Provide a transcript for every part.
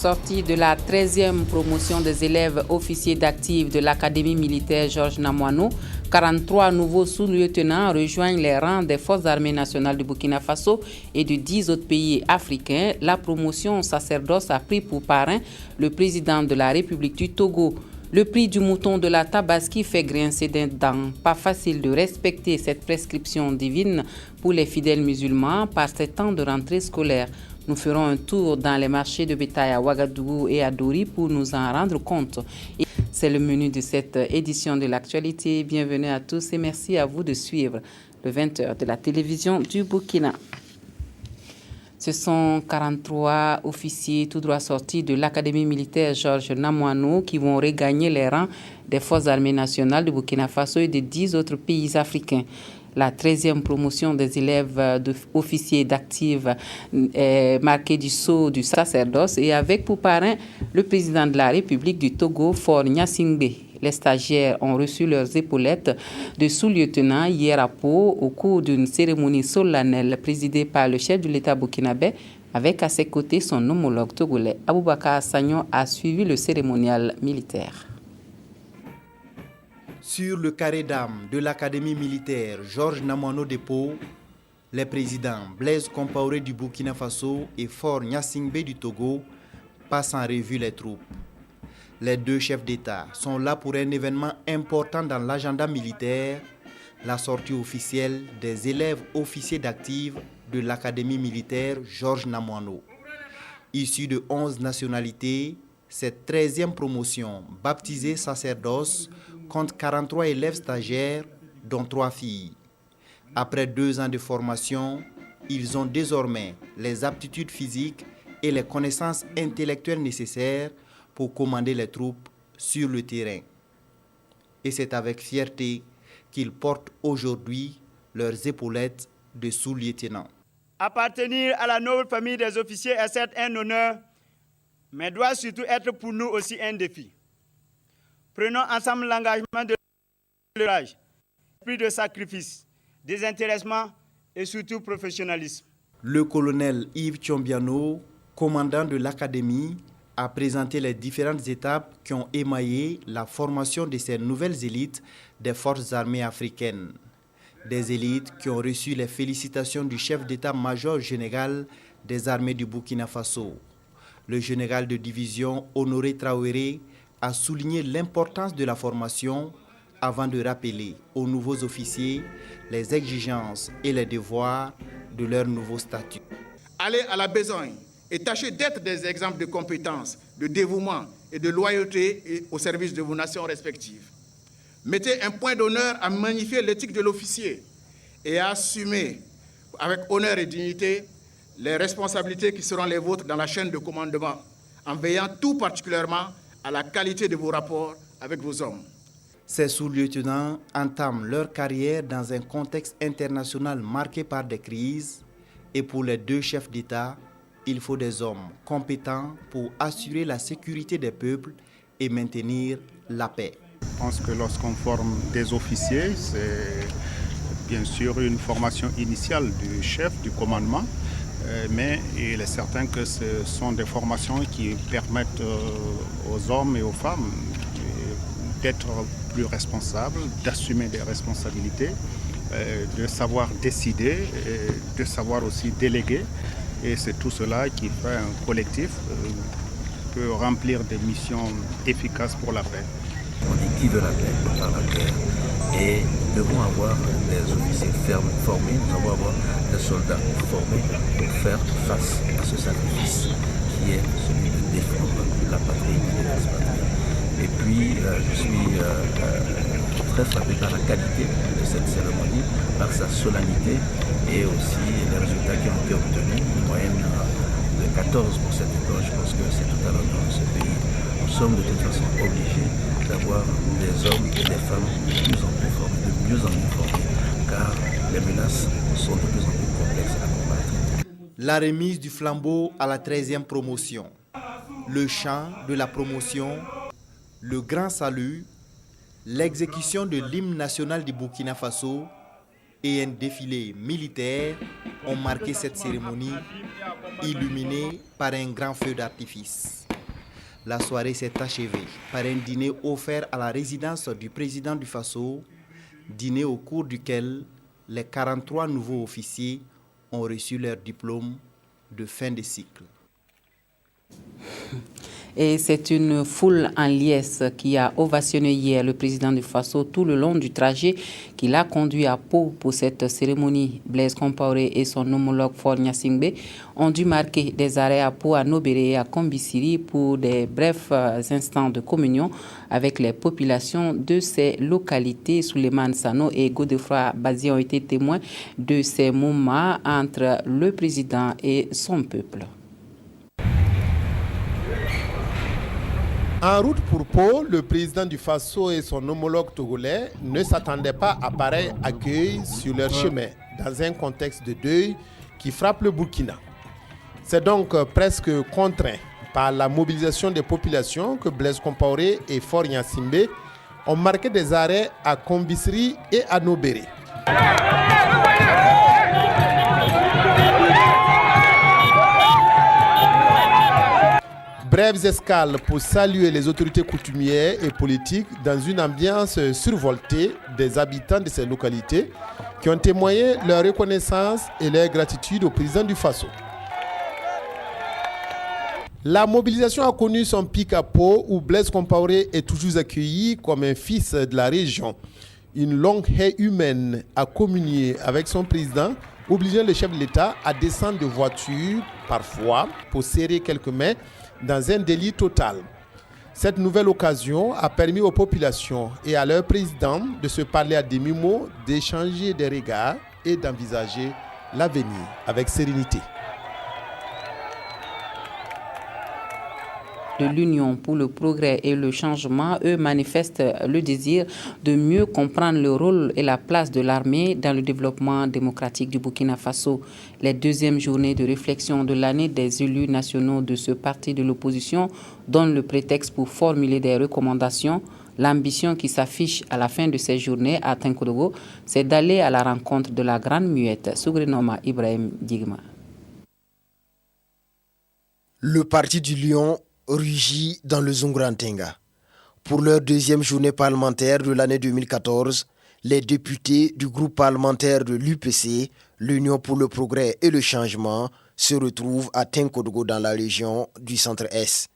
sortie de la 13e promotion des élèves officiers d'actifs de l'Académie militaire Georges Namoiano, 43 nouveaux sous-lieutenants rejoignent les rangs des forces armées nationales du Burkina Faso et de 10 autres pays africains. La promotion sacerdoce a pris pour parrain le président de la République du Togo. Le prix du mouton de la Tabaski fait grincer des dents. Pas facile de respecter cette prescription divine pour les fidèles musulmans par ces temps de rentrée scolaire. Nous ferons un tour dans les marchés de bétail à Ouagadougou et à Dori pour nous en rendre compte. C'est le menu de cette édition de l'actualité. Bienvenue à tous et merci à vous de suivre le 20h de la télévision du Burkina. Ce sont 43 officiers tout droit sortis de l'Académie militaire Georges Namoiano qui vont regagner les rangs des forces armées nationales du Burkina Faso et de 10 autres pays africains. La 13e promotion des élèves officiers d'actifs est marquée du sceau du sacerdoce et avec pour parrain le président de la République du Togo, Faure Gnassingbé. Les stagiaires ont reçu leurs épaulettes de sous-lieutenant hier à Pau au cours d'une cérémonie solennelle présidée par le chef de l'État burkinabé avec à ses côtés son homologue togolais. Aboubakar Sagnon a suivi le cérémonial militaire. Sur le carré d'armes de l'Académie militaire Georges Namoiano de Pau, les présidents Blaise Compaoré du Burkina Faso et Faure Gnassingbé du Togo passent en revue les troupes. Les deux chefs d'État sont là pour un événement important dans l'agenda militaire, la sortie officielle des élèves officiers d'actifs de l'Académie militaire Georges Namoiano. Issus de 11 nationalités, cette 13e promotion, baptisée sacerdoce, compte 43 élèves stagiaires, dont 3 filles. Après 2 ans de formation, ils ont désormais les aptitudes physiques et les connaissances intellectuelles nécessaires pour commander les troupes sur le terrain. Et c'est avec fierté qu'ils portent aujourd'hui leurs épaulettes de sous-lieutenants. Appartenir à la noble famille des officiers est certes un honneur, mais doit surtout être pour nous aussi un défi. Prenons ensemble l'engagement de l'âge, plus de sacrifice, désintéressement et surtout professionnalisme. Le colonel Yves Tchombiano, commandant de l'Académie, a présenté les différentes étapes qui ont émaillé la formation de ces nouvelles élites des forces armées africaines. Des élites qui ont reçu les félicitations du chef d'état-major général des armées du Burkina Faso. Le général de division Honoré Traoré a souligné l'importance de la formation avant de rappeler aux nouveaux officiers les exigences et les devoirs de leur nouveau statut. Allez à la besogne et tâchez d'être des exemples de compétence, de dévouement et de loyauté au service de vos nations respectives. Mettez un point d'honneur à magnifier l'éthique de l'officier et à assumer avec honneur et dignité les responsabilités qui seront les vôtres dans la chaîne de commandement, en veillant tout particulièrement à la qualité de vos rapports avec vos hommes. Ces sous-lieutenants entament leur carrière dans un contexte international marqué par des crises et pour les deux chefs d'État, il faut des hommes compétents pour assurer la sécurité des peuples et maintenir la paix. Je pense que lorsqu'on forme des officiers, c'est bien sûr une formation initiale du chef, du commandement, mais il est certain que ce sont des formations qui permettent aux hommes et aux femmes d'être plus responsables, d'assumer des responsabilités, de savoir décider, de savoir aussi déléguer. Et c'est tout cela qui fait un collectif qui peut remplir des missions efficaces pour la paix. On est qui veut la paix, par la guerre. Et nous devons avoir des officiers formés, nous devons avoir des soldats formés pour faire face à ce sacrifice qui est celui de défendre la patrie et l'expatrie. Et puis, je suis très frappé par la qualité de cette cérémonie, par sa solennité et aussi les résultats qui ont été obtenus. Une moyenne de 14 pour cette école, je pense que c'est tout à l'honneur de ce pays. Nous sommes de toute façon obligés d'avoir des hommes et des femmes de plus en plus formés, de mieux en mieux formés, car les menaces sont de plus en plus complexes à combattre. La remise du flambeau à la 13e promotion, le chant de la promotion, le grand salut, l'exécution de l'hymne national du Burkina Faso et un défilé militaire ont marqué cette cérémonie illuminée par un grand feu d'artifice. La soirée s'est achevée par un dîner offert à la résidence du président du Faso, dîner au cours duquel les 43 nouveaux officiers ont reçu leur diplôme de fin de cycle. Et c'est une foule en liesse qui a ovationné hier le président du Faso tout le long du trajet qui l'a conduit à Pau pour cette cérémonie. Blaise Compaoré et son homologue Faure Gnassingbé ont dû marquer des arrêts à Pau, à Nobéré et à Kombisiri pour des brefs instants de communion avec les populations de ces localités. Souleymane Sano et Godefroy Bazi ont été témoins de ces moments entre le président et son peuple. En route pour Pau, le président du Faso et son homologue togolais ne s'attendaient pas à pareil accueil sur leur chemin, dans un contexte de deuil qui frappe le Burkina. C'est donc presque contraint par la mobilisation des populations que Blaise Compaoré et Faure Gnassingbé ont marqué des arrêts à Kombisiri et à Nobéré. Brèves escales pour saluer les autorités coutumières et politiques dans une ambiance survoltée des habitants de ces localités qui ont témoigné leur reconnaissance et leur gratitude au président du Faso. La mobilisation a connu son pic à Pau où Blaise Compaoré est toujours accueilli comme un fils de la région. Une longue haie humaine a communié avec son président, obligeant le chef de l'État à descendre de voiture parfois pour serrer quelques mains dans un délit total. Cette nouvelle occasion a permis aux populations et à leur président de se parler à demi-mot, d'échanger des regards et d'envisager l'avenir avec sérénité. De l'Union pour le progrès et le changement, eux manifestent le désir de mieux comprendre le rôle et la place de l'armée dans le développement démocratique du Burkina Faso. Les deuxièmes journées de réflexion de l'année des élus nationaux de ce parti de l'opposition donnent le prétexte pour formuler des recommandations. L'ambition qui s'affiche à la fin de ces journées à Tenkodogo, c'est d'aller à la rencontre de la Grande Muette, Sougrenoma Ibrahim Digma. Le parti du Lion rugit dans le Zungurantenga. Pour leur deuxième journée parlementaire de l'année 2014, les députés du groupe parlementaire de l'UPC, l'Union pour le progrès et le changement, se retrouvent à Tenkodogo dans la région du Centre-Est.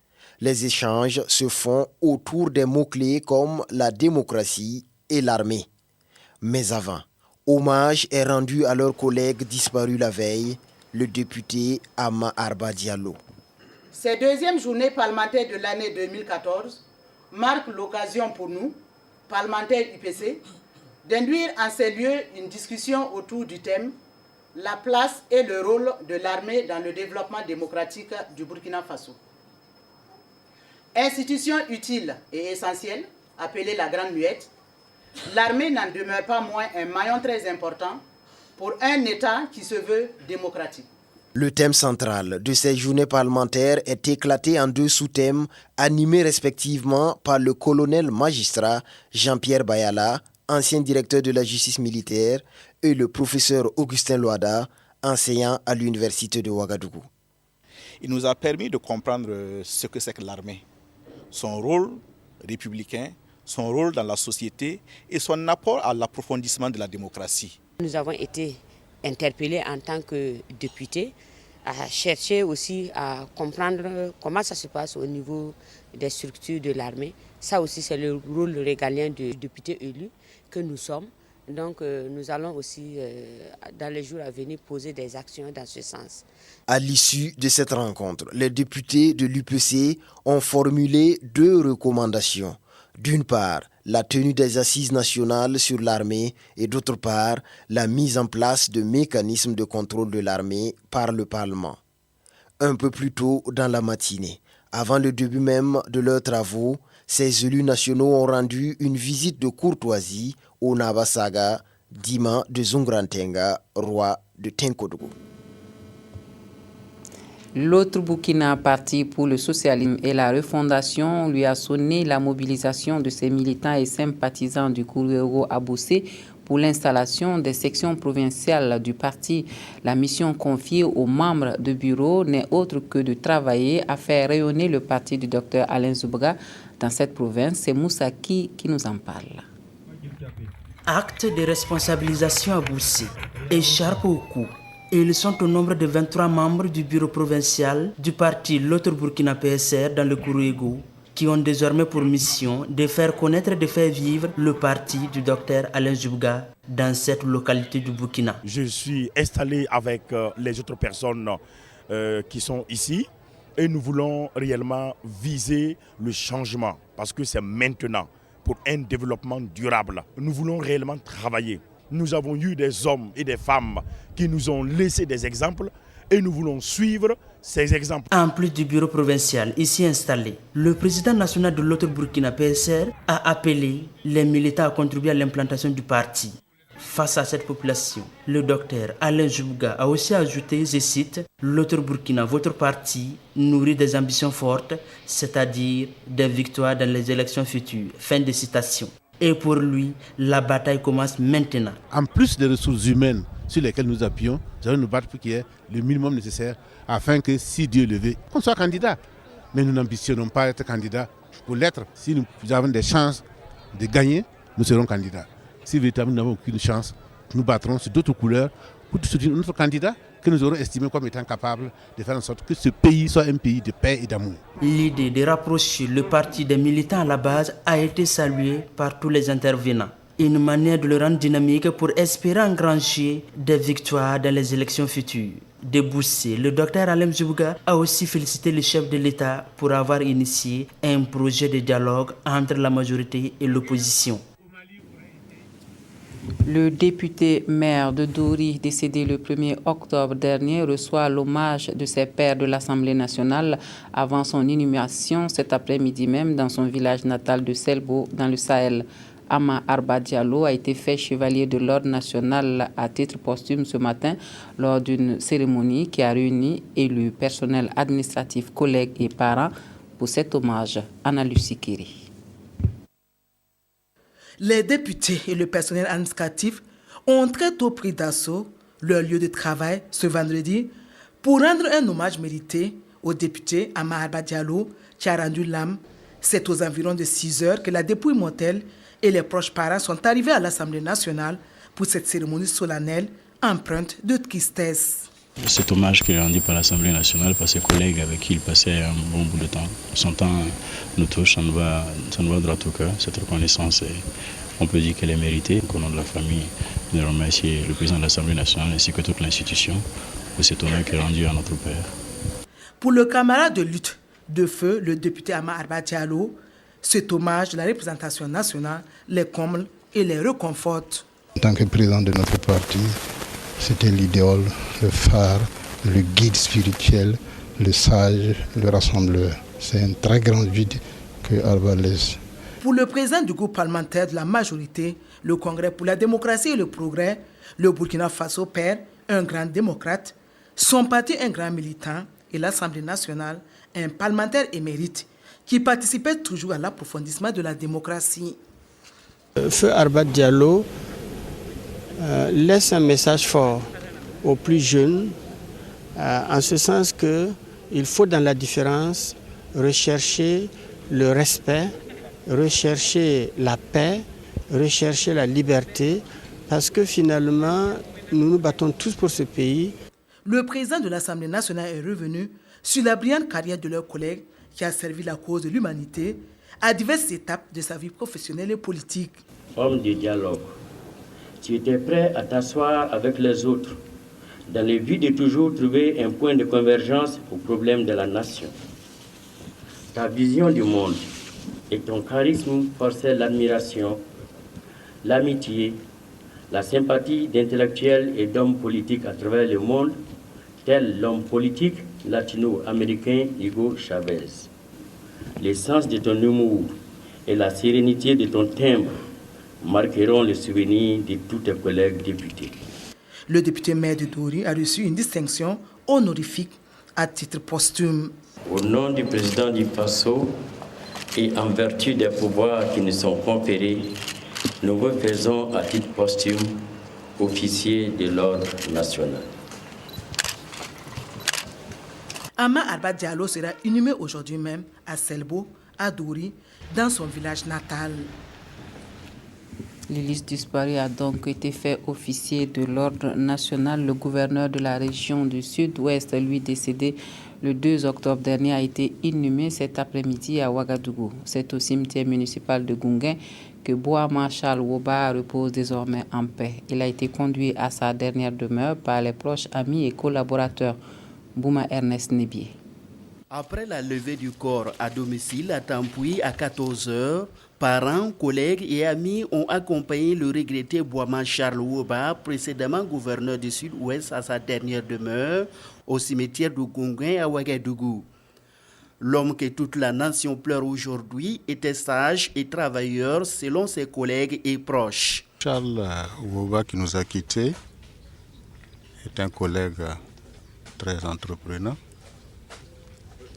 Les échanges se font autour des mots-clés comme la démocratie et l'armée. Mais avant, hommage est rendu à leur collègue disparu la veille, le député Ama Arba Diallo. Ces deuxièmes journées parlementaires de l'année 2014 marquent l'occasion pour nous, parlementaires UPC, d'induire en ces lieux une discussion autour du thème « La place et le rôle de l'armée dans le développement démocratique du Burkina Faso ». Institution utile et essentielle, appelée la Grande Muette, l'armée n'en demeure pas moins un maillon très important pour un État qui se veut démocratique. Le thème central de ces journées parlementaires est éclaté en deux sous-thèmes animés respectivement par le colonel magistrat Jean-Pierre Bayala, ancien directeur de la justice militaire, et le professeur Augustin Loada, enseignant à l'université de Ouagadougou. Il nous a permis de comprendre ce que c'est que l'armée, son rôle républicain, son rôle dans la société et son apport à l'approfondissement de la démocratie. Nous avons été interpellés en tant que députés à chercher aussi à comprendre comment ça se passe au niveau des structures de l'armée. Ça aussi c'est le rôle régalien de députés élus que nous sommes. Donc nous allons aussi dans les jours à venir poser des actions dans ce sens. À l'issue de cette rencontre, les députés de l'UPC ont formulé deux recommandations. D'une part, la tenue des assises nationales sur l'armée et d'autre part, la mise en place de mécanismes de contrôle de l'armée par le Parlement. Un peu plus tôt dans la matinée, avant le début même de leurs travaux, ces élus nationaux ont rendu une visite de courtoisie au Nabasaga, Dima de Zungurantenga, roi de Tenkodogo. L'autre Burkina parti pour le socialisme et la refondation lui a sonné la mobilisation de ses militants et sympathisants du Kourouéro à Boussé Pour l'installation des sections provinciales du parti, la mission confiée aux membres du bureau n'est autre que de travailler à faire rayonner le parti du Dr Alain Zoubga dans cette province. C'est Moussaki qui nous en parle. Acte de responsabilisation à Boussy, écharpe au cou. Ils sont au nombre de 23 membres du bureau provincial du parti L'Autre Burkina PSR dans le Kourouégou, qui ont désormais pour mission de faire connaître et de faire vivre le parti du docteur Alain Zoubga dans cette localité du Burkina. Je suis installé avec les autres personnes qui sont ici et nous voulons réellement viser le changement parce que c'est maintenant pour un développement durable. Nous voulons réellement travailler. Nous avons eu des hommes et des femmes qui nous ont laissé des exemples et nous voulons suivre ces exemples. En plus du bureau provincial ici installé, le président national de l'Autre Burkina PSR a appelé les militants à contribuer à l'implantation du parti. Face à cette population, le docteur Alain Zoubga a aussi ajouté, je cite, « L'Autre Burkina, votre parti, nourrit des ambitions fortes, c'est-à-dire des victoires dans les élections futures. » Fin de citation. Et pour lui, la bataille commence maintenant. En plus des ressources humaines sur lesquelles nous appuyons, nous allons nous battre pour qu'il y ait le minimum nécessaire afin que, si Dieu le veut, qu'on soit candidat. Mais nous n'ambitionnons pas être candidat pour l'être. Si nous avons des chances de gagner, nous serons candidats. Si véritablement nous n'avons aucune chance, nous battrons sur d'autres couleurs pour soutenir notre candidat que nous aurons estimé comme étant capable de faire en sorte que ce pays soit un pays de paix et d'amour. L'idée de rapprocher le parti des militants à la base a été saluée par tous les intervenants. Une manière de le rendre dynamique pour espérer engranger des victoires dans les élections futures. De Boussy, le docteur Alain Zoubga a aussi félicité le chef de l'État pour avoir initié un projet de dialogue entre la majorité et l'opposition. Le député maire de Dori, décédé le 1er octobre dernier, reçoit l'hommage de ses pairs de l'Assemblée nationale avant son inhumation cet après-midi même dans son village natal de Selbo, dans le Sahel. Ama Arba Diallo a été fait chevalier de l'ordre national à titre posthume ce matin lors d'une cérémonie qui a réuni élus, personnel administratif, collègues et parents pour cet hommage. Anna Lucie Kiri. Les députés et le personnel administratif ont très tôt pris d'assaut leur lieu de travail ce vendredi pour rendre un hommage mérité au député Ama Arba Diallo qui a rendu l'âme. C'est aux environs de 6 heures que la dépouille mortelle et les proches parents sont arrivés à l'Assemblée nationale pour cette cérémonie solennelle empreinte de tristesse. Cet hommage qui est rendu par l'Assemblée nationale, par ses collègues avec qui il passait un bon bout de temps. Son temps nous touche, ça nous va droit au cœur. Cette reconnaissance, on peut dire qu'elle est méritée. Au nom de la famille, nous remercions le président de l'Assemblée nationale ainsi que toute l'institution pour cet honneur qui est rendu à notre père. Pour le camarade de lutte de feu, le député Ama Arba Diallo, cet hommage de la représentation nationale les comble et les réconforte. En tant que président de notre parti, c'était l'idéal, le phare, le guide spirituel, le sage, le rassembleur. C'est un très grand vide que Arba laisse. Pour le président du groupe parlementaire de la majorité, le Congrès pour la démocratie et le progrès, le Burkina Faso perd un grand démocrate, son parti un grand militant et l'Assemblée nationale un parlementaire émérite qui participait toujours à l'approfondissement de la démocratie. Feu Arba Diallo laisse un message fort aux plus jeunes, en ce sens qu'il faut dans la différence rechercher le respect, rechercher la paix, rechercher la liberté, parce que finalement, nous nous battons tous pour ce pays. Le président de l'Assemblée nationale est revenu sur la brillante carrière de leur collègue qui a servi la cause de l'humanité à diverses étapes de sa vie professionnelle et politique. Homme de dialogue, tu étais prêt à t'asseoir avec les autres dans le but de toujours trouver un point de convergence aux problèmes de la nation. Ta vision du monde et ton charisme forçaient l'admiration, l'amitié, la sympathie d'intellectuels et d'hommes politiques à travers le monde, tel l'homme politique latino-américain Hugo Chavez. L'essence de ton humour et la sérénité de ton timbre marqueront le souvenir de tous tes collègues députés. Le député maire de Dori a reçu une distinction honorifique à titre posthume. Au nom du président du Faso et en vertu des pouvoirs qui nous sont conférés, nous vous faisons à titre posthume officier de l'ordre national. Ama Arba Diallo sera inhumé aujourd'hui même à Selbo, à Douri, dans son village natal. L'Ulysse disparu a donc été fait officier de l'ordre national. Le gouverneur de la région du Sud-Ouest, lui décédé le 2 octobre dernier, a été inhumé cet après-midi à Ouagadougou. C'est au cimetière municipal de Gounguin que Boama Charles Woba repose désormais en paix. Il a été conduit à sa dernière demeure par les proches amis et collaborateurs. Bouma Ernest Nebier. Après la levée du corps à domicile à Tampoui à 14h, parents, collègues et amis ont accompagné le regretté Boama Charles Woba, précédemment gouverneur du Sud-Ouest, à sa dernière demeure au cimetière de Gounguin à Ouagadougou. L'homme que toute la nation pleure aujourd'hui était sage et travailleur selon ses collègues et proches. Charles Woba qui nous a quittés est un collègue très entreprenant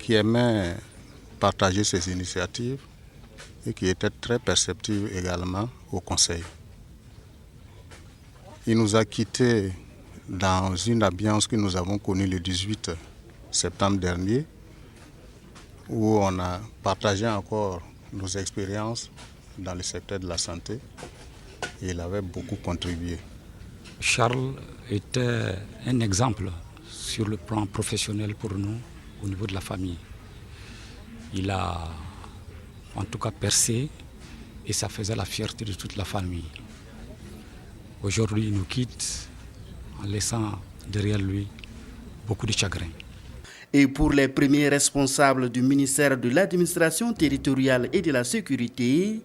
qui aimait partager ses initiatives et qui était très perceptif également au conseil. Il nous a quittés dans une ambiance que nous avons connue le 18 septembre dernier, où on a partagé encore nos expériences dans le secteur de la santé et il avait beaucoup contribué. Charles était un exemple sur le plan professionnel pour nous au niveau de la famille. Il a en tout cas percé et ça faisait la fierté de toute la famille. Aujourd'hui, il nous quitte en laissant derrière lui beaucoup de chagrin. Et pour les premiers responsables du ministère de l'administration territoriale et de la sécurité,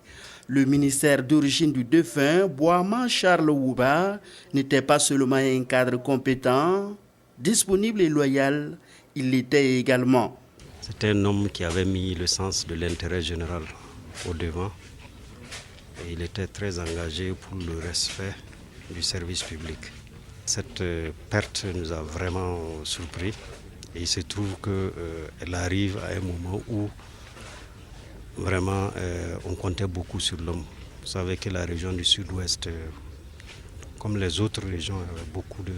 le ministère d'origine du défunt, Boama Charles Woba, n'était pas seulement un cadre compétent, disponible et loyal, il l'était également. C'était un homme qui avait mis le sens de l'intérêt général au devant et il était très engagé pour le respect du service public. Cette perte nous a vraiment surpris et il se trouve qu'elle arrive à un moment où vraiment on comptait beaucoup sur l'homme. Vous savez que la région du Sud-Ouest, comme les autres régions, avait beaucoup de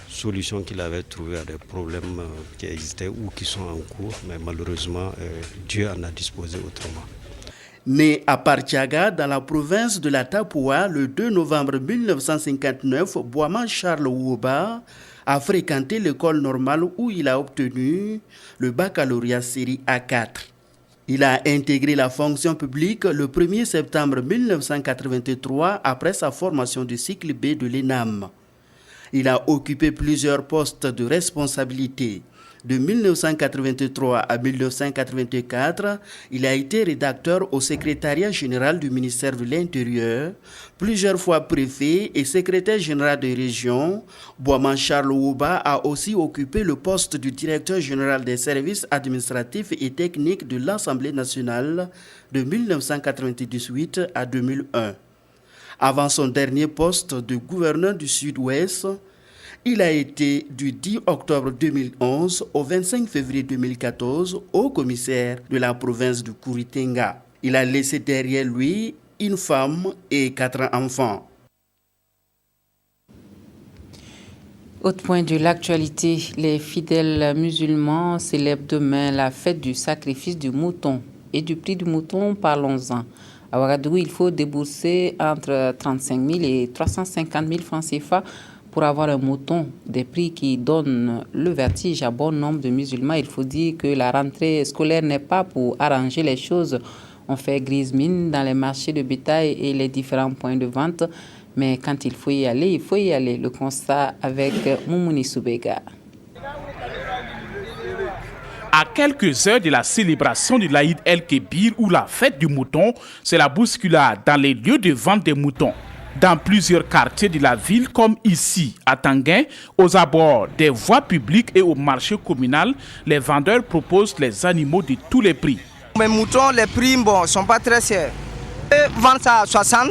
solutions qu'il avait trouvées à des problèmes qui existaient ou qui sont en cours, mais malheureusement, Dieu en a disposé autrement. Né à Partiaga, dans la province de la Tapua, le 2 novembre 1959, Boama Charles Woba a fréquenté l'école normale où il a obtenu le baccalauréat série A4. Il a intégré la fonction publique le 1er septembre 1983 après sa formation du cycle B de l'ENAM. Il a occupé plusieurs postes de responsabilité. De 1983 à 1984, il a été rédacteur au secrétariat général du ministère de l'Intérieur, plusieurs fois préfet et secrétaire général de région. Boama Charles Woba a aussi occupé le poste du directeur général des services administratifs et techniques de l'Assemblée nationale de 1998 à 2001. Avant son dernier poste de gouverneur du Sud-Ouest, il a été du 10 octobre 2011 au 25 février 2014 haut commissaire de la province de Kouritenga. Il a laissé derrière lui une femme et 4 enfants. Autre point de l'actualité, les fidèles musulmans célèbrent demain la fête du sacrifice du mouton. Et du prix du mouton, parlons-en. À Ouagadougou, il faut débourser entre 35 000 et 350 000 francs CFA pour avoir un mouton, des prix qui donnent le vertige à bon nombre de musulmans. Il faut dire que la rentrée scolaire n'est pas pour arranger les choses. On fait grise mine dans les marchés de bétail et les différents points de vente. Mais quand il faut y aller, il faut y aller. Le constat avec Moumouni Soubega. À quelques heures de la célébration de l'Aïd El-Kébir ou la fête du mouton, c'est la bousculade dans les lieux de vente des moutons. Dans plusieurs quartiers de la ville, comme ici, à Tanguin, aux abords des voies publiques et au marché communal, les vendeurs proposent les animaux de tous les prix. Mes moutons, les prix ne sont pas très chers. Je peux vendre ça à 60,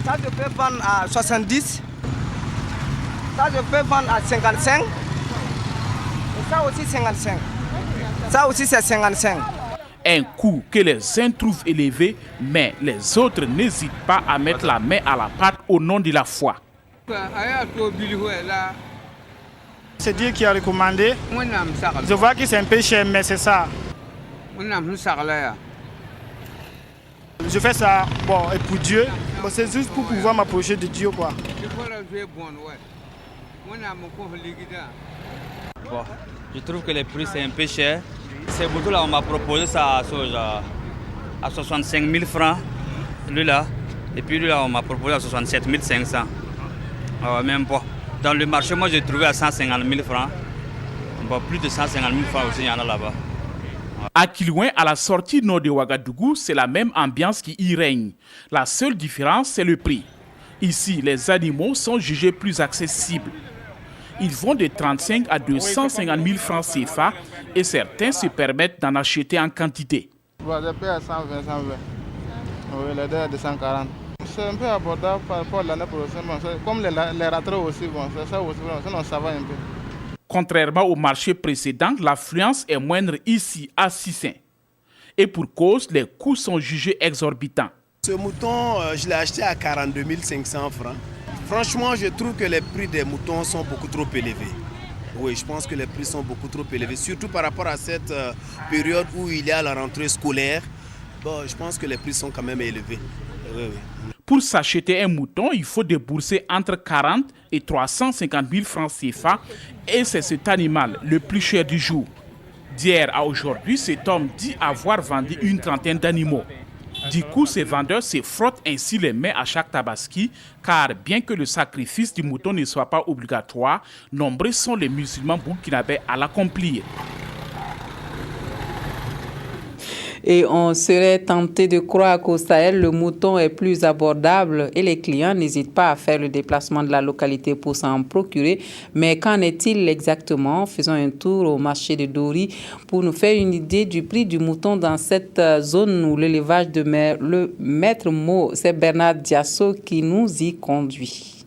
ça je peux vendre à 70, ça je peux vendre à 55, et ça aussi 55. Ça aussi c'est 55. Un coût que les uns trouvent élevé, mais les autres n'hésitent pas à mettre la main à la pâte au nom de la foi. C'est Dieu qui a recommandé. Je vois que c'est un peu cher, mais c'est ça. Je fais ça et pour Dieu. C'est juste pour pouvoir m'approcher de Dieu, quoi. Bon, je trouve que le prix c'est un peu cher. Ces motos-là, on m'a proposé ça à 65 000 francs, lui-là. Et puis lui-là, on m'a proposé à 67 500. Même pas. Dans le marché, moi, j'ai trouvé à 150 000 francs. Bon, plus de 150 000 francs aussi, il y en a là-bas. À Kilouin, à la sortie nord de Ouagadougou, c'est la même ambiance qui y règne. La seule différence, c'est le prix. Ici, les animaux sont jugés plus accessibles. Ils vont de 35 à 250 000 francs CFA et certains se permettent d'en acheter en quantité. Je paye à 120, 120. Oui, les deux à 240. C'est un peu abordable par rapport à l'année prochaine. Comme les rateaux aussi, c'est ça aussi, sinon ça va un peu. Contrairement au marché précédent, l'affluence est moindre ici à Sissin. Et pour cause, les coûts sont jugés exorbitants. Ce mouton, je l'ai acheté à 42 500 francs. Franchement, je trouve que les prix des moutons sont beaucoup trop élevés. Oui, je pense que les prix sont beaucoup trop élevés, surtout par rapport à cette période où il y a la rentrée scolaire. Je pense que les prix sont quand même élevés. Oui. Pour s'acheter un mouton, il faut débourser entre 40 et 350 000 francs CFA et c'est cet animal le plus cher du jour. D'hier à aujourd'hui, cet homme dit avoir vendu une trentaine d'animaux. Du coup, ces vendeurs se frottent ainsi les mains à chaque tabaski, car bien que le sacrifice du mouton ne soit pas obligatoire, nombreux sont les musulmans burkinabés à l'accomplir. Et on serait tenté de croire qu'au Sahel, le mouton est plus abordable et les clients n'hésitent pas à faire le déplacement de la localité pour s'en procurer. Mais qu'en est-il exactement? Faisons un tour au marché de Dori pour nous faire une idée du prix du mouton dans cette zone où l'élevage demeure. Le maître mot, c'est Bernard Diasso qui nous y conduit.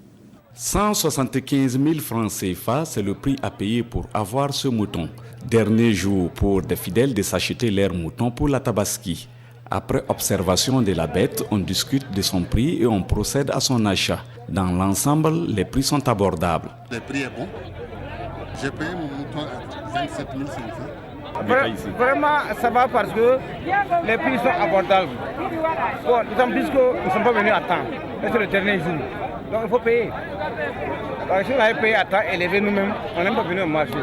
175 000 francs CFA, c'est le prix à payer pour avoir ce mouton. Dernier jour pour des fidèles de s'acheter leur mouton pour la tabaski. Après observation de la bête, on discute de son prix et on procède à son achat. Dans l'ensemble, les prix sont abordables. Le prix est bon. J'ai payé mon mouton à 27 500. Vraiment, ça va parce que les prix sont abordables. D'autant plus que nous ne sommes pas venus à temps. C'est le dernier jour. Donc il faut payer. Donc, si on avait payé à temps élevé nous-mêmes, on n'est pas venu au marché.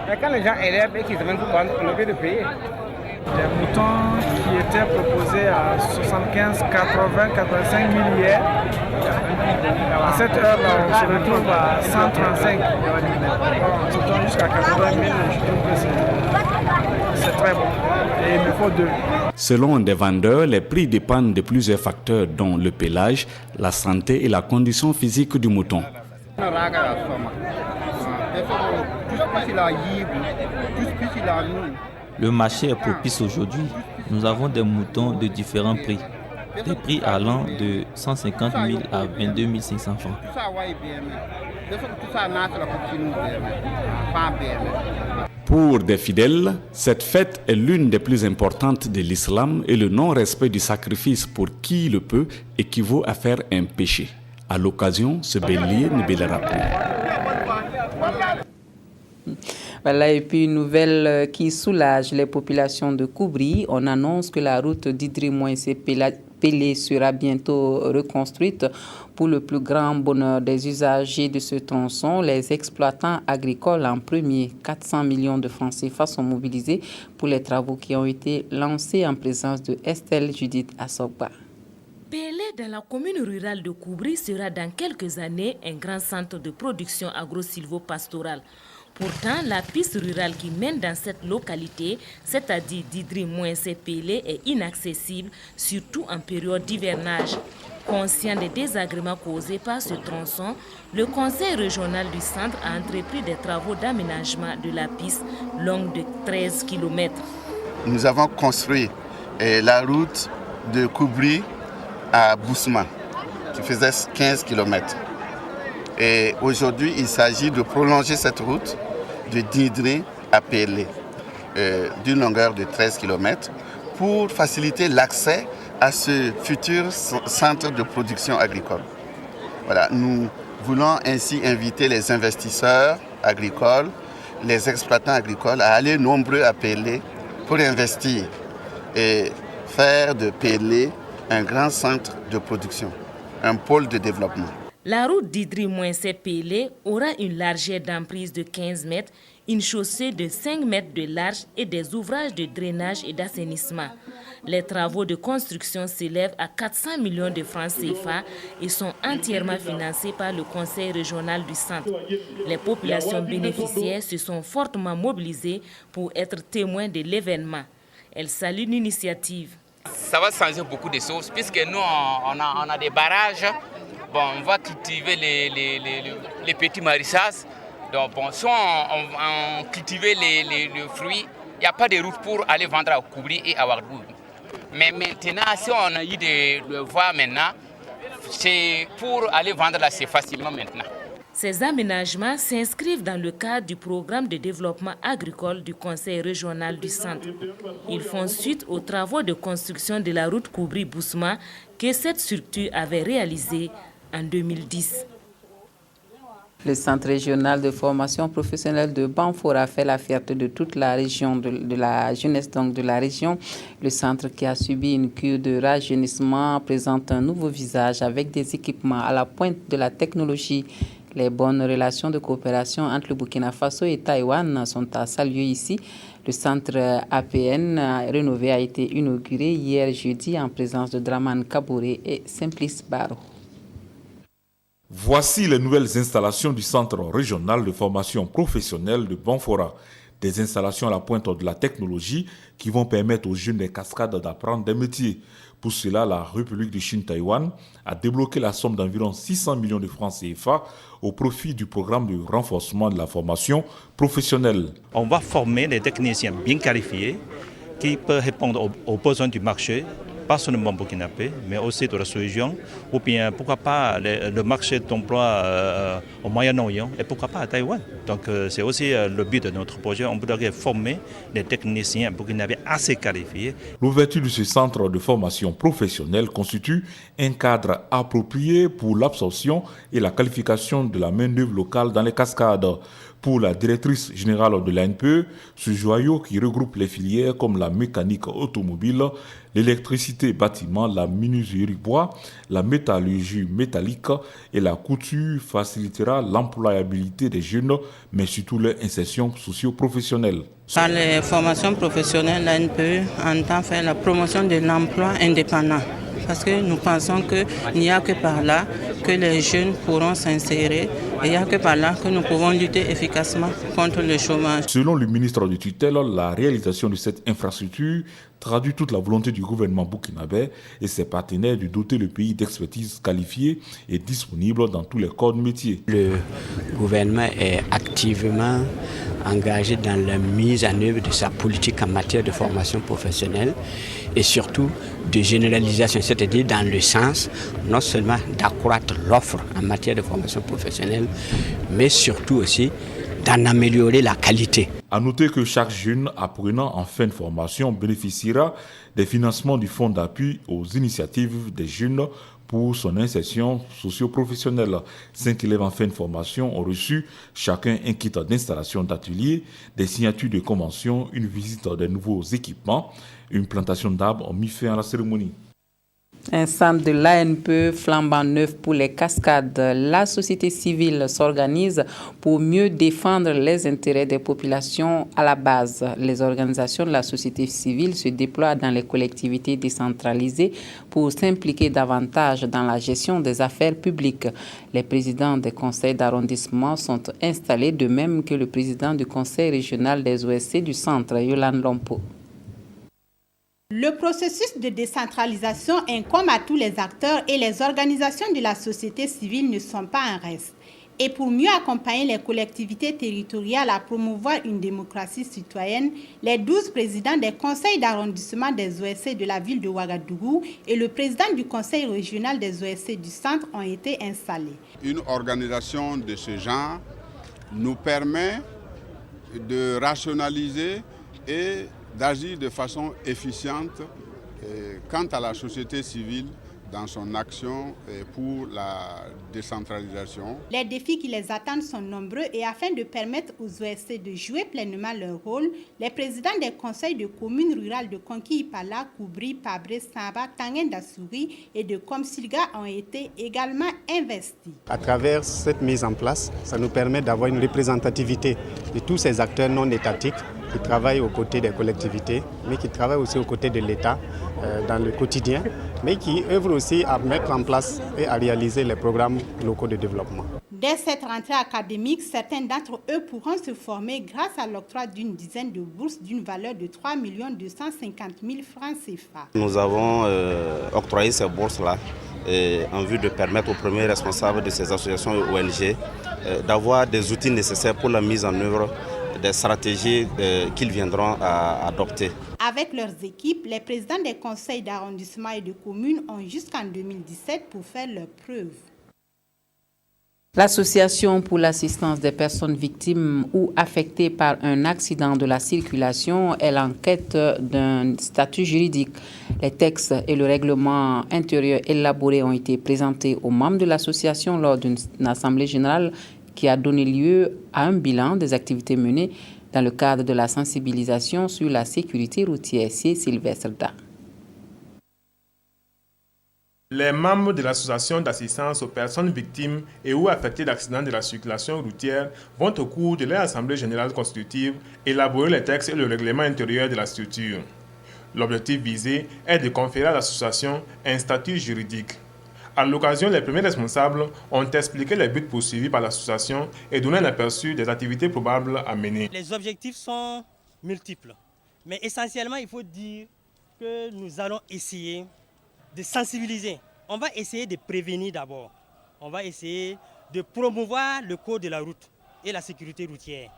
Mais quand les gens élèvent et qu'ils viennent tout vendre, on a obligé de payer. Les moutons qui étaient proposés à 75, 80, 85 000 hier, à cette heure-là, on se retrouve à 135. On se tourne jusqu'à 80 000, je trouve que c'est très bon. Et il me faut deux. Selon des vendeurs, les prix dépendent de plusieurs facteurs, dont le pélage, la santé et la condition physique du mouton. Le marché est propice aujourd'hui. Nous avons des moutons de différents prix. Des prix allant de 150 000 à 22 500 francs. Pour des fidèles, cette fête est l'une des plus importantes de l'islam et le non-respect du sacrifice pour qui le peut équivaut à faire un péché. À l'occasion, ce bélier ne bélera plus. Voilà, et puis une nouvelle qui soulage les populations de Koubri. On annonce que la route d'Idri-Pélé sera bientôt reconstruite pour le plus grand bonheur des usagers de ce tronçon. Les exploitants agricoles en premier, 400 millions de francs CFA sont mobilisés pour les travaux qui ont été lancés en présence de Estelle Judith Assogba. Pélé, dans la commune rurale de Koubri, sera dans quelques années un grand centre de production agro-silvo-pastorale. Pourtant, la piste rurale qui mène dans cette localité, c'est-à-dire d'Idri-Pélé, est inaccessible, surtout en période d'hivernage. Conscient des désagréments causés par ce tronçon, le conseil régional du centre a entrepris des travaux d'aménagement de la piste longue de 13 km. Nous avons construit la route de Koubri à Bousma, qui faisait 15 km. Et aujourd'hui, il s'agit de prolonger cette route de Didri à Pélé, d'une longueur de 13 km, pour faciliter l'accès à ce futur centre de production agricole. Voilà, nous voulons ainsi inviter les investisseurs agricoles, les exploitants agricoles à aller nombreux à Pélé pour investir et faire de Pélé un grand centre de production, un pôle de développement. La route d'Idri-Pélé aura une largeur d'emprise de 15 mètres, une chaussée de 5 mètres de large et des ouvrages de drainage et d'assainissement. Les travaux de construction s'élèvent à 400 millions de francs CFA et sont entièrement financés par le Conseil régional du Centre. Les populations bénéficiaires se sont fortement mobilisées pour être témoins de l'événement. Elles saluent l'initiative. Ça va changer beaucoup de choses puisque nous, on a des barrages. Bon, on va cultiver les petits maraîchages. Donc, bon, si on cultivait les fruits, il n'y a pas de route pour aller vendre à Koubri et à Ouagadougou. Mais maintenant, si on a eu de voies maintenant, c'est pour aller vendre là, c'est facilement maintenant. Ces aménagements s'inscrivent dans le cadre du programme de développement agricole du Conseil régional du Centre. Ils font suite aux travaux de construction de la route Koubri-Bousma que cette structure avait réalisée en 2010. Le Centre régional de formation professionnelle de Banfora fait la fierté de toute la région, de la jeunesse donc de la région. Le centre qui a subi une cure de rajeunissement présente un nouveau visage avec des équipements à la pointe de la technologie. Les bonnes relations de coopération entre le Burkina Faso et Taïwan sont à saluer ici. Le centre APN rénové a été inauguré hier jeudi en présence de Draman Kabouré et Simplice Baro. Voici les nouvelles installations du Centre régional de formation professionnelle de Banfora. Des installations à la pointe de la technologie qui vont permettre aux jeunes des cascades d'apprendre des métiers. Pour cela, la République de Chine-Taïwan a débloqué la somme d'environ 600 millions de francs CFA au profit du programme de renforcement de la formation professionnelle. On va former des techniciens bien qualifiés qui peuvent répondre aux besoins du marché, pas seulement burkinabé, mais aussi de la sous-région, ou bien pourquoi pas le marché d'emploi au Moyen-Orient et pourquoi pas à Taïwan. Donc c'est aussi le but de notre projet. On voudrait former des techniciens burkinabés assez qualifiés. L'ouverture de ce centre de formation professionnelle constitue un cadre approprié pour l'absorption et la qualification de la main-d'œuvre locale dans les cascades. Pour la directrice générale de l'ANPE, ce joyau qui regroupe les filières comme la mécanique automobile, l'électricité bâtiment, la menuiserie bois, la métallurgie métallique et la couture facilitera l'employabilité des jeunes, mais surtout leur insertion socio-professionnelle. Par les formations professionnelles, l'ANPE entend faire la promotion de l'emploi indépendant. Parce que nous pensons qu'il n'y a que par là que les jeunes pourront s'insérer et il n'y a que par là que nous pouvons lutter efficacement contre le chômage. Selon le ministre de tutelle, la réalisation de cette infrastructure traduit toute la volonté du gouvernement burkinabé et ses partenaires de doter le pays d'expertise qualifiée et disponible dans tous les corps de métier. Le gouvernement est activement engagé dans la mise en œuvre de sa politique en matière de formation professionnelle et surtout de généralisation, c'est-à-dire dans le sens non seulement d'accroître l'offre en matière de formation professionnelle, mais surtout aussi d'en améliorer la qualité. À noter que chaque jeune apprenant en fin de formation bénéficiera des financements du Fonds d'appui aux initiatives des jeunes pour son insertion socio-professionnelle. 5 élèves en fin de formation ont reçu chacun un kit d'installation d'atelier, des signatures de convention, une visite des nouveaux équipements, une plantation d'arbres ont mis fin à la cérémonie. Un centre de l'ANPE flambant neuf pour les cascades. La société civile s'organise pour mieux défendre les intérêts des populations à la base. Les organisations de la société civile se déploient dans les collectivités décentralisées pour s'impliquer davantage dans la gestion des affaires publiques. Les présidents des conseils d'arrondissement sont installés, de même que le président du conseil régional des OSC du centre, Yolande Lompo. Le processus de décentralisation incombe à tous les acteurs et les organisations de la société civile ne sont pas en reste. Et pour mieux accompagner les collectivités territoriales à promouvoir une démocratie citoyenne, les 12 présidents des conseils d'arrondissement des OSC de la ville de Ouagadougou et le président du conseil régional des OSC du centre ont été installés. Une organisation de ce genre nous permet de rationaliser et d'agir de façon efficiente quant à la société civile dans son action pour la décentralisation. Les défis qui les attendent sont nombreux et afin de permettre aux OSC de jouer pleinement leur rôle, les présidents des conseils de communes rurales de Konki-Ipala, Koubri, Pabré, Samba, Tangen-Dassouri et de Komsilga ont été également investis. À travers cette mise en place, ça nous permet d'avoir une représentativité de tous ces acteurs non étatiques qui travaillent aux côtés des collectivités, mais qui travaillent aussi aux côtés de l'État dans le quotidien, mais qui œuvrent aussi à mettre en place et à réaliser les programmes locaux de développement. Dès cette rentrée académique, certains d'entre eux pourront se former grâce à l'octroi d'une dizaine de bourses d'une valeur de 3 250 000 francs CFA. Nous avons octroyé ces bourses-là en vue de permettre aux premiers responsables de ces associations et ONG d'avoir des outils nécessaires pour la mise en œuvre des stratégies qu'ils viendront à adopter. Avec leurs équipes, les présidents des conseils d'arrondissement et de communes ont jusqu'en 2017 pour faire leurs preuves. L'Association pour l'assistance des personnes victimes ou affectées par un accident de la circulation est en quête d'un statut juridique. Les textes et le règlement intérieur élaborés ont été présentés aux membres de l'association lors d'une assemblée générale qui a donné lieu à un bilan des activités menées dans le cadre de la sensibilisation sur la sécurité routière. C'est Sylvestre Da. Les membres de l'association d'assistance aux personnes victimes et ou affectées d'accidents de la circulation routière vont au cours de leur assemblée générale constitutive élaborer les textes et le règlement intérieur de la structure. L'objectif visé est de conférer à l'association un statut juridique. À l'occasion, les premiers responsables ont expliqué les buts poursuivis par l'association et donné un aperçu des activités probables à mener. Les objectifs sont multiples, mais essentiellement, il faut dire que nous allons essayer de sensibiliser. On va essayer de prévenir d'abord. On va essayer de promouvoir le code de la route et la sécurité routière.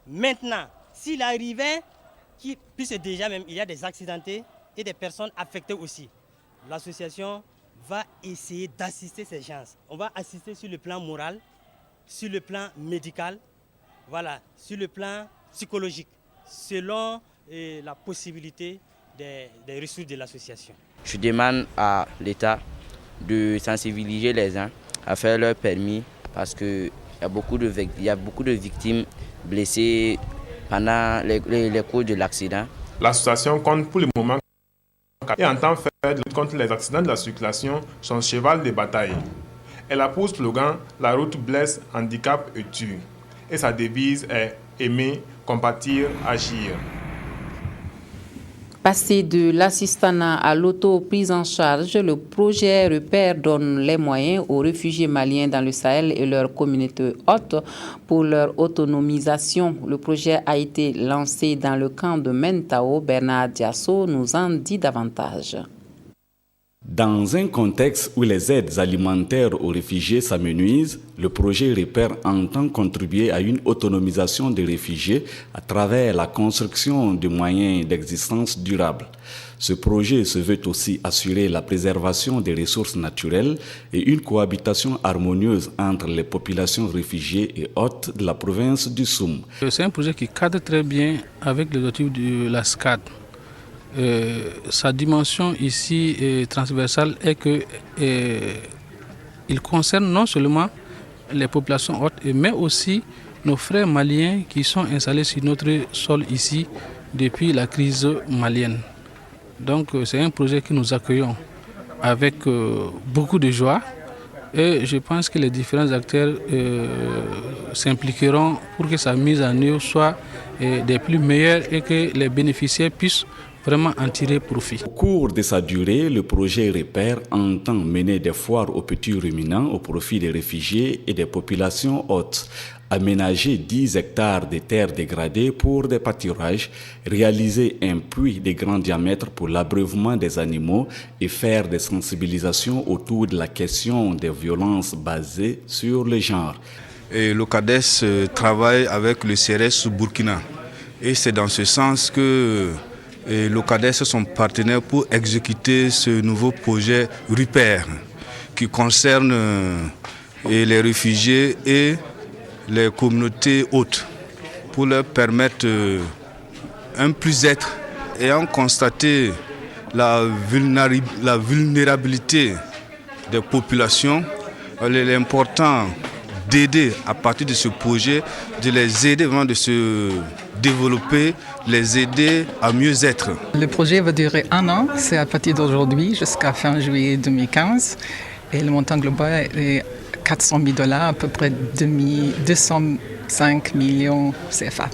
Maintenant, s'il arrivait puisque déjà même il y a des accidentés et des personnes affectées aussi, l'association va essayer d'assister ces gens. On va assister sur le plan moral, sur le plan médical, voilà, sur le plan psychologique, selon la possibilité des ressources de l'association. Je demande à l'État de sensibiliser les gens à faire leur permis parce qu'il y a beaucoup de victimes blessées pendant les cours de l'accident. L'association compte pour le moment et entend faire de lutte contre les accidents de la circulation son cheval de bataille. Elle a pour slogan « La route blesse, handicap et tue ». Et sa devise est « Aimer, compatir, agir ». Passé de l'assistanat à l'auto-prise en charge, le projet Repère donne les moyens aux réfugiés maliens dans le Sahel et leurs communautés hôtes pour leur autonomisation. Le projet a été lancé dans le camp de Mentao. Bernard Diasso nous en dit davantage. Dans un contexte où les aides alimentaires aux réfugiés s'amenuisent, le projet Repère entend contribuer à une autonomisation des réfugiés à travers la construction de moyens d'existence durables. Ce projet se veut aussi assurer la préservation des ressources naturelles et une cohabitation harmonieuse entre les populations réfugiées et hôtes de la province du Soum. C'est un projet qui cadre très bien avec les objectifs de la SCAD. Sa dimension ici transversale est qu'il concerne non seulement les populations hôtes, mais aussi nos frères maliens qui sont installés sur notre sol ici depuis la crise malienne. Donc c'est un projet que nous accueillons avec beaucoup de joie et je pense que les différents acteurs s'impliqueront pour que sa mise en œuvre soit des plus meilleures et que les bénéficiaires puissent vraiment en tirer profit. Au cours de sa durée, le projet Repère entend mener des foires aux petits ruminants au profit des réfugiés et des populations hôtes, aménager 10 hectares de terres dégradées pour des pâturages, réaliser un puits de grand diamètre pour l'abreuvement des animaux et faire des sensibilisations autour de la question des violences basées sur le genre. Et le CADES travaille avec le CRS Burkina et c'est dans ce sens que le CADES sont partenaires pour exécuter ce nouveau projet Repère qui concerne les réfugiés et les communautés hôtes pour leur permettre un plus-être ayant constaté la vulnérabilité des populations, il est important d'aider à partir de ce projet, de les aider vraiment de se développer, les aider à mieux être. Le projet va durer 1 an, c'est à partir d'aujourd'hui jusqu'à fin juillet 2015 et le montant global est $400,000, à peu près 205 millions CFA.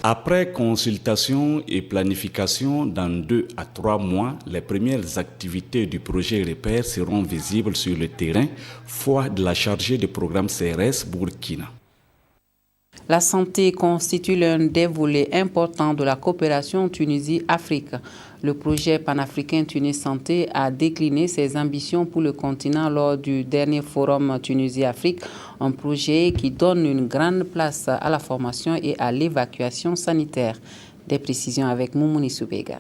Après consultation et planification, dans 2 à 3 mois, les premières activités du projet Repère seront visibles sur le terrain, foi de la chargée de programme CRS Burkina. La santé constitue l'un des volets importants de la coopération Tunisie-Afrique. Le projet panafricain Tunis Santé a décliné ses ambitions pour le continent lors du dernier forum Tunisie-Afrique, un projet qui donne une grande place à la formation et à l'évacuation sanitaire. Des précisions avec Moumouni Soubega.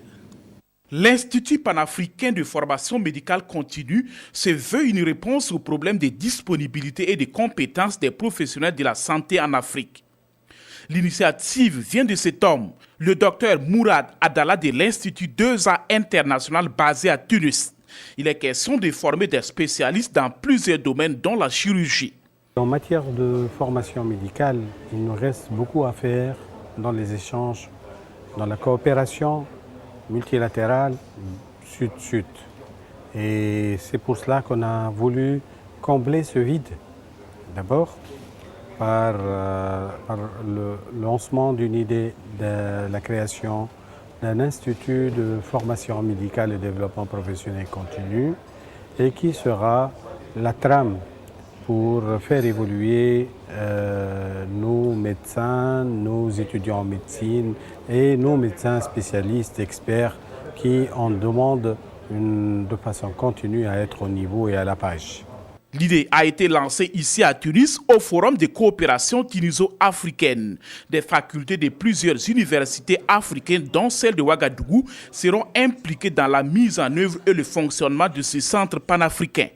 L'Institut panafricain de formation médicale continue se veut une réponse aux problèmes de disponibilité et de compétences des professionnels de la santé en Afrique. L'initiative vient de cet homme, le docteur Mourad Adala de l'Institut 2A international basé à Tunis. Il est question de former des spécialistes dans plusieurs domaines, dont la chirurgie. En matière de formation médicale, il nous reste beaucoup à faire dans les échanges, dans la coopération multilatérale sud-sud. Et c'est pour cela qu'on a voulu combler ce vide. D'abord, par le lancement d'une idée de la création d'un institut de formation médicale et développement professionnel continu et qui sera la trame pour faire évoluer nos médecins, nos étudiants en médecine et nos médecins spécialistes, experts qui en demandent de façon continue à être au niveau et à la page. L'idée a été lancée ici à Tunis au Forum de coopération tuniso-africaine. Des facultés de plusieurs universités africaines, dont celle de Ouagadougou, seront impliquées dans la mise en œuvre et le fonctionnement de ce centre panafricain.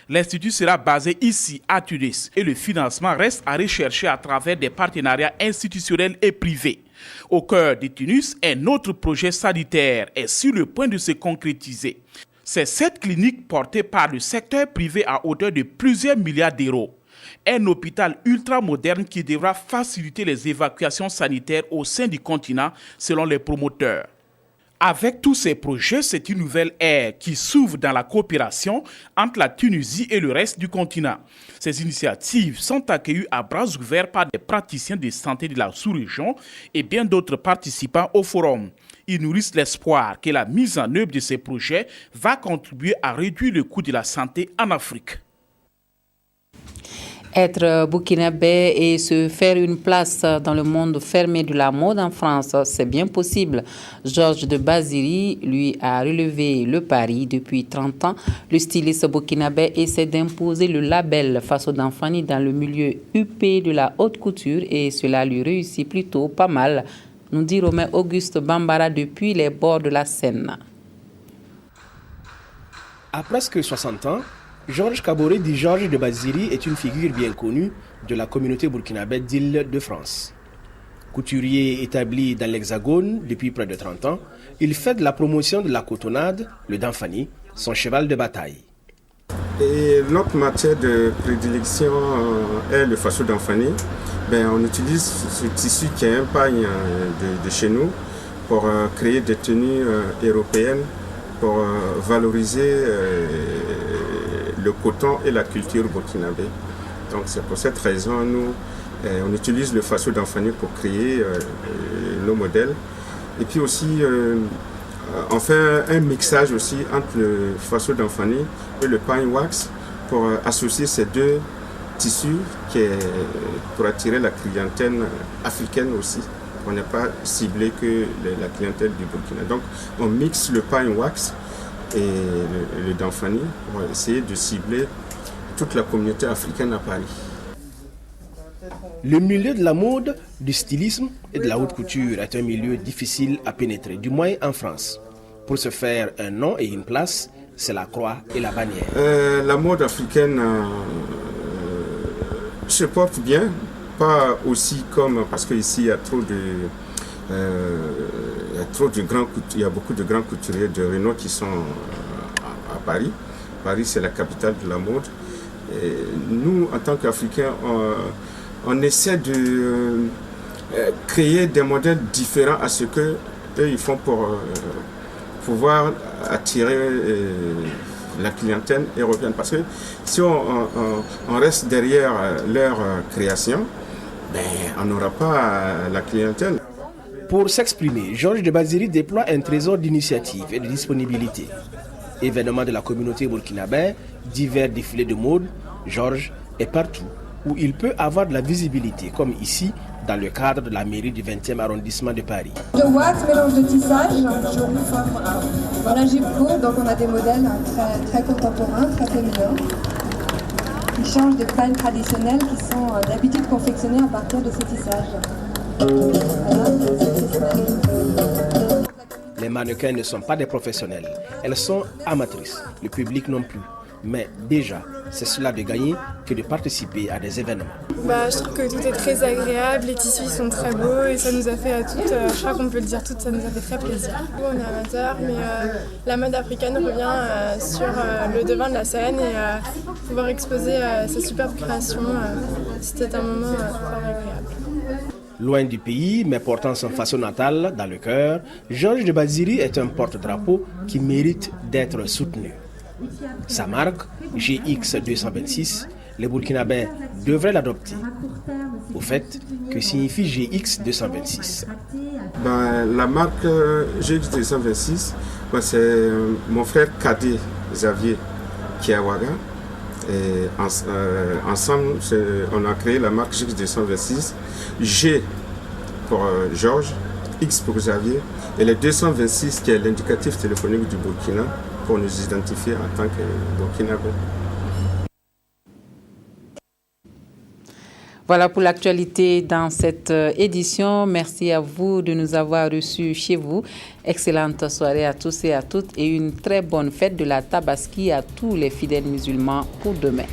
L'Institut sera basé ici à Tunis et le financement reste à rechercher à travers des partenariats institutionnels et privés. Au cœur de Tunis, un autre projet sanitaire est sur le point de se concrétiser. C'est cette clinique portée par le secteur privé à hauteur de plusieurs milliards d'euros. Un hôpital ultramoderne qui devra faciliter les évacuations sanitaires au sein du continent selon les promoteurs. Avec tous ces projets, c'est une nouvelle ère qui s'ouvre dans la coopération entre la Tunisie et le reste du continent. Ces initiatives sont accueillies à bras ouverts par des praticiens de santé de la sous-région et bien d'autres participants au forum. Ils nourrissent l'espoir que la mise en œuvre de ces projets va contribuer à réduire le coût de la santé en Afrique. Être burkinabé et se faire une place dans le monde fermé de la mode en France, c'est bien possible. Georges de Baziri, lui, a relevé le pari depuis 30 ans. Le styliste burkinabé essaie d'imposer le label Faso Damphani dans le milieu huppé de la haute couture et cela lui réussit plutôt pas mal, nous dit Romain Auguste Bambara depuis les bords de la Seine. À presque 60 ans, Georges Kaboré dit Georges de Baziri est une figure bien connue de la communauté burkinabé d'Île-de-France. Couturier établi dans l'Hexagone depuis près de 30 ans, il fait de la promotion de la cotonnade, le Damphani, son cheval de bataille. Et notre matière de prédilection est le Faso Damphani. On utilise ce tissu qui est un pagne de chez nous pour créer des tenues européennes, pour valoriser le coton et la culture burkinabé. Donc c'est pour cette raison nous on utilise le Faso Damphani pour créer nos modèles. Et puis aussi on fait un mixage aussi entre le Faso Damphani et le pine wax pour associer ces deux tissus pour attirer la clientèle africaine aussi. On n'est pas ciblé que la clientèle du Burkina. Donc on mixe le pine wax et le Damphani pour essayer de cibler toute la communauté africaine à Paris. Le milieu de la mode, du stylisme et de la haute couture est un milieu difficile à pénétrer, du moins en France. Pour se faire un nom et une place, c'est la croix et la bannière. La mode africaine se porte bien, pas aussi comme, parce qu'ici il y a trop de il y a beaucoup de grands couturiers de renom qui sont à Paris. Paris, c'est la capitale de la mode. Et nous, en tant qu'Africains, on essaie de créer des modèles différents à ce qu'eux, ils font pour pouvoir attirer la clientèle européenne. Parce que si on reste derrière leur création, on n'aura pas la clientèle. Pour s'exprimer, Georges de Baziri déploie un trésor d'initiatives et de disponibilité. Événements de la communauté burkinabé, divers défilés de mode, Georges est partout où il peut avoir de la visibilité, comme ici, dans le cadre de la mairie du 20e arrondissement de Paris. De wax, mélange de tissage. Voilà, jupe courte, donc on a des modèles très contemporains, très féminins, qui changent des pagnes traditionnelles qui sont d'habitude confectionnées à partir de ce tissage. Les mannequins ne sont pas des professionnels, elles sont amatrices, le public non plus. Mais déjà, c'est cela de gagner que de participer à des événements. Je trouve que tout est très agréable, les tissus sont très beaux et ça nous a fait à toutes, je crois qu'on peut le dire toutes, ça nous a fait très plaisir. On est amateurs, mais la mode africaine revient sur le devant de la scène et pouvoir exposer ces superbes créations, c'était un moment très agréable. Loin du pays, mais portant son façon natale dans le cœur, Georges de Baziri est un porte-drapeau qui mérite d'être soutenu. Sa marque, GX226, les Burkinabés devraient l'adopter. Au fait, que signifie GX226? La marque GX226, c'est mon frère cadet Xavier qui est à Ouaga. Et ensemble, on a créé la marque GX226, G pour Georges, X pour Xavier, et le 226 qui est l'indicatif téléphonique du Burkina pour nous identifier en tant que Burkinabé. Voilà pour l'actualité dans cette édition. Merci à vous de nous avoir reçus chez vous. Excellente soirée à tous et à toutes et une très bonne fête de la Tabaski à tous les fidèles musulmans pour demain.